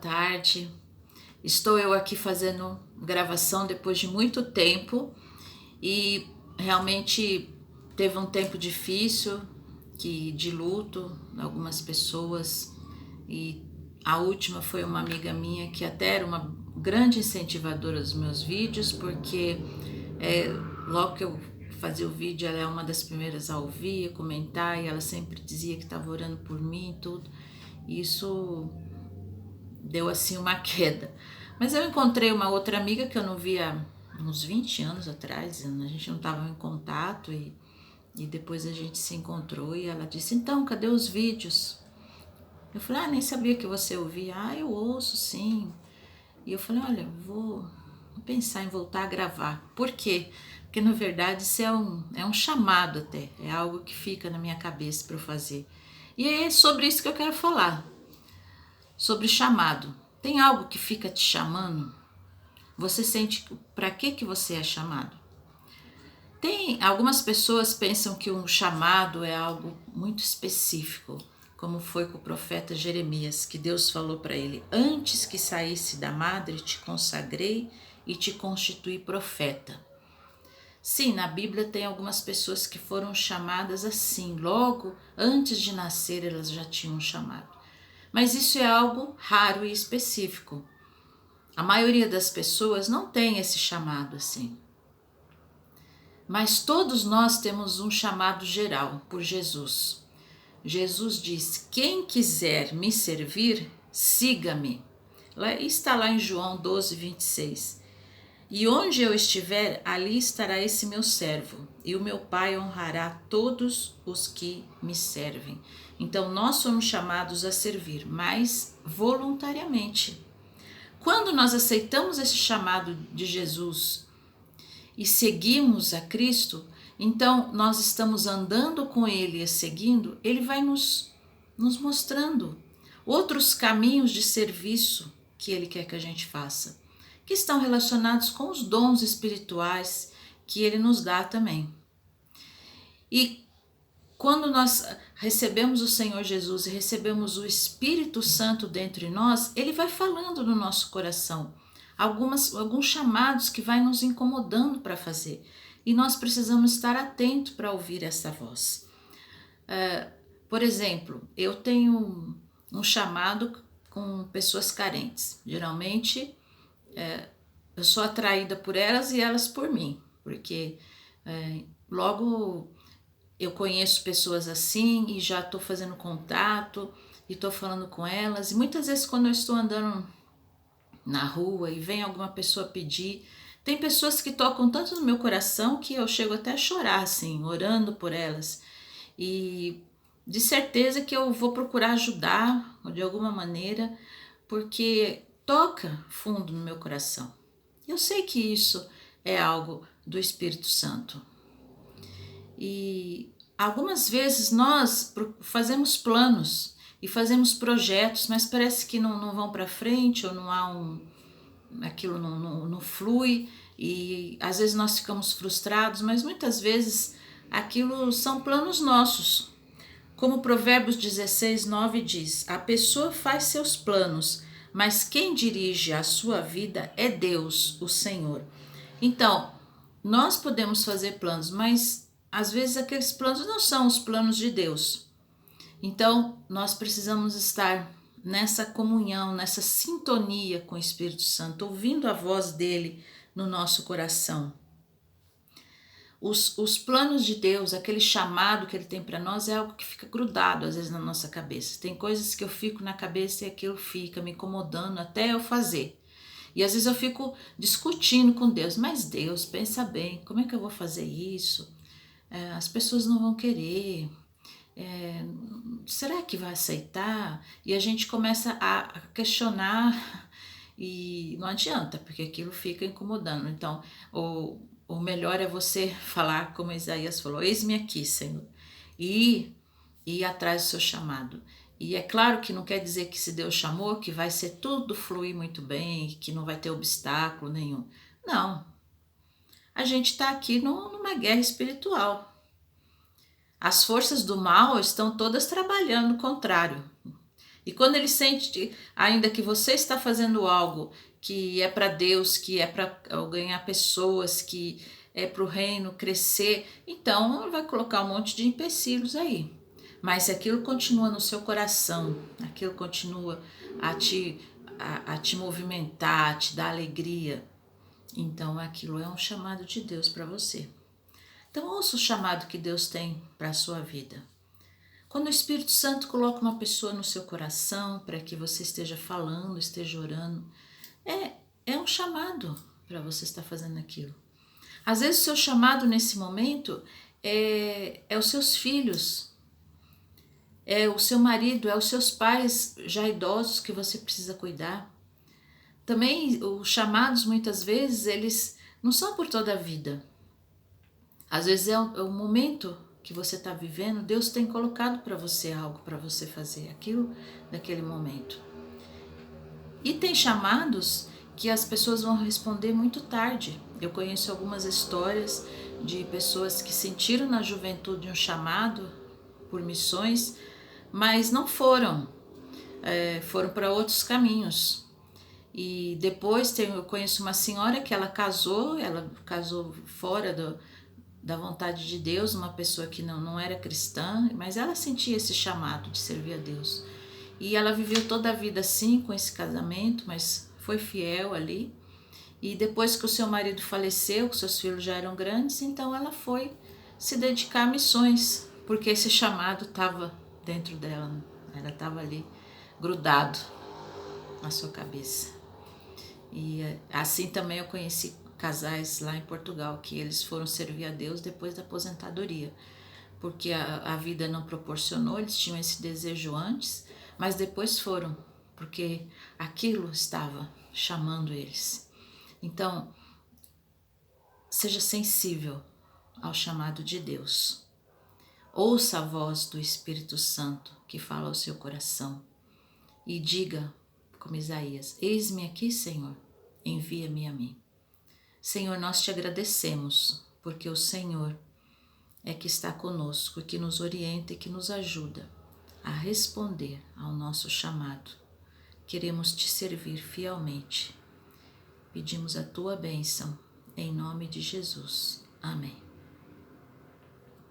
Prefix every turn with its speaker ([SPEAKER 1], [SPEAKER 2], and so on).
[SPEAKER 1] tarde. Estou eu aqui fazendo gravação depois de muito tempo e realmente teve um tempo difícil de luto, algumas pessoas, e a última foi uma amiga minha que até era uma grande incentivadora dos meus vídeos, porque logo que eu fazia o vídeo ela é uma das primeiras a ouvir, a comentar, e ela sempre dizia que estava orando por mim e tudo. Isso deu assim uma queda. Mas eu encontrei uma outra amiga que eu não via uns 20 anos atrás, a gente não estava em contato, e depois a gente se encontrou e ela disse: então, cadê os vídeos? Eu falei: nem sabia que você ouvia. Eu ouço sim. E eu falei: olha, vou pensar em voltar a gravar. Por quê? Porque na verdade isso é um chamado até, é algo que fica na minha cabeça para eu fazer. E é sobre isso que eu quero falar, sobre chamado. Tem algo que fica te chamando? Você sente para que você é chamado? Tem algumas pessoas pensam que um chamado é algo muito específico, como foi com o profeta Jeremias, que Deus falou para ele: antes que saísse da madre te consagrei e te constituí profeta. Sim, na Bíblia tem algumas pessoas que foram chamadas assim, logo antes de nascer elas já tinham um chamado. Mas isso é algo raro e específico. A maioria das pessoas não tem esse chamado assim. Mas todos nós temos um chamado geral por Jesus. Jesus diz: quem quiser me servir, siga-me. Está lá em João 12, 26. E onde eu estiver, ali estará esse meu servo, e o meu Pai honrará todos os que me servem. Então nós somos chamados a servir, mas voluntariamente. Quando nós aceitamos esse chamado de Jesus e seguimos a Cristo, então nós estamos andando com Ele e seguindo, Ele vai nos mostrando outros caminhos de serviço que Ele quer que a gente faça, que estão relacionados com os dons espirituais que Ele nos dá também. E quando nós recebemos o Senhor Jesus e recebemos o Espírito Santo dentro de nós, Ele vai falando no nosso coração alguns chamados que vai nos incomodando para fazer. E nós precisamos estar atentos para ouvir essa voz. Por exemplo, eu tenho um chamado com pessoas carentes. Geralmente, eu sou atraída por elas e elas por mim, porque logo eu conheço pessoas assim e já estou fazendo contato e estou falando com elas. E muitas vezes quando eu estou andando na rua e vem alguma pessoa pedir, tem pessoas que tocam tanto no meu coração que eu chego até a chorar assim, orando por elas. E de certeza que eu vou procurar ajudar de alguma maneira, porque toca fundo no meu coração. Eu sei que isso é algo do Espírito Santo. E algumas vezes nós fazemos planos e fazemos projetos, mas parece que não vão para frente, ou não há aquilo não flui, e às vezes nós ficamos frustrados, mas muitas vezes aquilo são planos nossos. Como Provérbios 16, 9 diz: a pessoa faz seus planos, mas quem dirige a sua vida é Deus, o Senhor. Então, nós podemos fazer planos, mas às vezes aqueles planos não são os planos de Deus. Então, nós precisamos estar nessa comunhão, nessa sintonia com o Espírito Santo, ouvindo a voz dele no nosso coração. Os planos de Deus, aquele chamado que ele tem para nós, é algo que fica grudado às vezes na nossa cabeça. Tem coisas que eu fico na cabeça e aquilo fica me incomodando até eu fazer. E às vezes eu fico discutindo com Deus: mas Deus, pensa bem, como é que eu vou fazer isso? As pessoas não vão querer. Será que vai aceitar? E a gente começa a questionar e não adianta, porque aquilo fica incomodando. Então, o melhor é você falar como Isaías falou: eis-me aqui, Senhor, e ir atrás do seu chamado. E é claro que não quer dizer que se Deus chamou, que vai ser tudo fluir muito bem, que não vai ter obstáculo nenhum. Não. A gente está aqui numa guerra espiritual. As forças do mal estão todas trabalhando no contrário. E quando ele sente ainda que você está fazendo algo que é para Deus, que é para ganhar pessoas, que é para o reino crescer, então ele vai colocar um monte de empecilhos aí. Mas se aquilo continua no seu coração, aquilo continua a te movimentar, a te dar alegria, então aquilo é um chamado de Deus para você. Então ouça o chamado que Deus tem para a sua vida. Quando o Espírito Santo coloca uma pessoa no seu coração para que você esteja falando, esteja orando, é um chamado para você estar fazendo aquilo. Às vezes o seu chamado nesse momento é os seus filhos, é o seu marido, é os seus pais já idosos que você precisa cuidar. Também os chamados muitas vezes eles não são por toda a vida. Às vezes é o momento que você está vivendo, Deus tem colocado para você algo para você fazer, aquilo naquele momento. E tem chamados que as pessoas vão responder muito tarde. Eu conheço algumas histórias de pessoas que sentiram na juventude um chamado por missões, mas não foram, foram para outros caminhos. E depois eu conheço uma senhora que ela casou fora da vontade de Deus, uma pessoa que não era cristã, mas ela sentia esse chamado de servir a Deus. E ela viveu toda a vida assim, com esse casamento, mas foi fiel ali. E depois que o seu marido faleceu, que seus filhos já eram grandes, então ela foi se dedicar a missões, porque esse chamado estava dentro dela, ela estava ali grudado na sua cabeça. E assim também eu conheci casais lá em Portugal, que eles foram servir a Deus depois da aposentadoria, porque a vida não proporcionou, eles tinham esse desejo antes, mas depois foram, porque aquilo estava chamando eles. Então, seja sensível ao chamado de Deus. Ouça a voz do Espírito Santo que fala ao seu coração e diga, como Isaías: eis-me aqui, Senhor, envia-me a mim. Senhor, nós te agradecemos, porque o Senhor é que está conosco, que nos orienta e que nos ajuda a responder ao nosso chamado. Queremos te servir fielmente. Pedimos a tua bênção, em nome de Jesus. Amém.